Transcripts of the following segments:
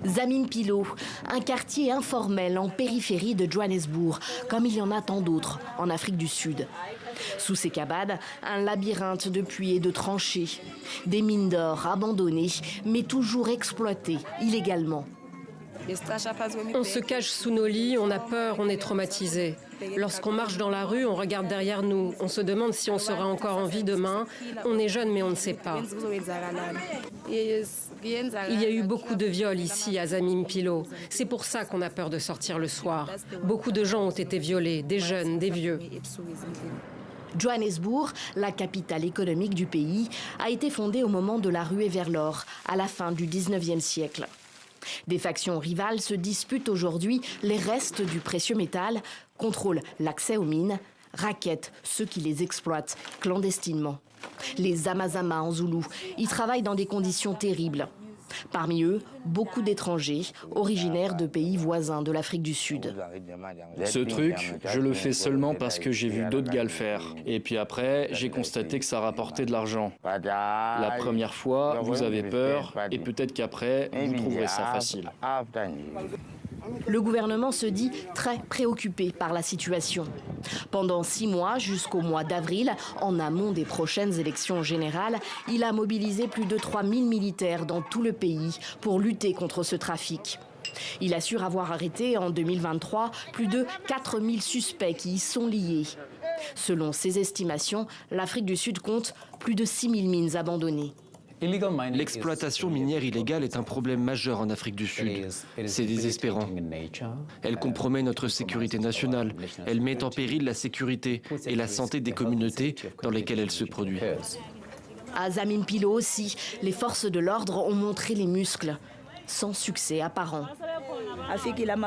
Zamimpilo, un quartier informel en périphérie de Johannesburg, comme il y en a tant d'autres en Afrique du Sud. Sous ces cabanes, un labyrinthe de puits et de tranchées. Des mines d'or abandonnées, mais toujours exploitées illégalement. On se cache sous nos lits, on a peur, on est traumatisé. Lorsqu'on marche dans la rue, on regarde derrière nous. On se demande si on sera encore en vie demain. On est jeune, mais on ne sait pas. Il y a eu beaucoup de viols ici à Zamimpilo. C'est pour ça qu'on a peur de sortir le soir. Beaucoup de gens ont été violés, des jeunes, des vieux. Johannesburg, la capitale économique du pays, a été fondée au moment de la ruée vers l'or, à la fin du 19e siècle. Des factions rivales se disputent aujourd'hui les restes du précieux métal, contrôlent l'accès aux mines, raquettent ceux qui les exploitent clandestinement. Les Amazama en Zoulou y travaillent dans des conditions terribles. Parmi eux, beaucoup d'étrangers, originaires de pays voisins de l'Afrique du Sud. Ce truc, je le fais seulement parce que j'ai vu d'autres gars le faire. Et puis après, j'ai constaté que ça rapportait de l'argent. La première fois, vous avez peur, et peut-être qu'après, vous trouverez ça facile. Le gouvernement se dit très préoccupé par la situation. Pendant 6 mois, jusqu'au mois d'avril, en amont des prochaines élections générales, il a mobilisé plus de 3000 militaires dans tout le pays pour lutter contre ce trafic. Il assure avoir arrêté en 2023 plus de 4000 suspects qui y sont liés. Selon ses estimations, l'Afrique du Sud compte plus de 6000 mines abandonnées. L'exploitation minière illégale est un problème majeur en Afrique du Sud. C'est désespérant. Elle compromet notre sécurité nationale. Elle met en péril la sécurité et la santé des communautés dans lesquelles elle se produit. À Zamimpilo aussi, les forces de l'ordre ont montré les muscles, sans succès apparent.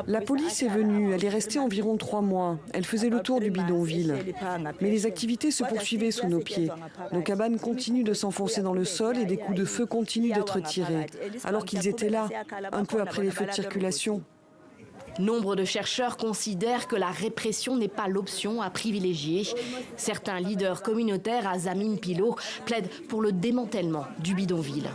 La police est venue, elle est restée environ 3 mois. Elle faisait le tour du bidonville. Mais les activités se poursuivaient sous nos pieds. Nos cabanes continuent de s'enfoncer dans le sol et des coups de feu continuent d'être tirés. Alors qu'ils étaient là, un peu après les feux de circulation. Nombre de chercheurs considèrent que la répression n'est pas l'option à privilégier. Certains leaders communautaires à Zamimpilo plaident pour le démantèlement du bidonville.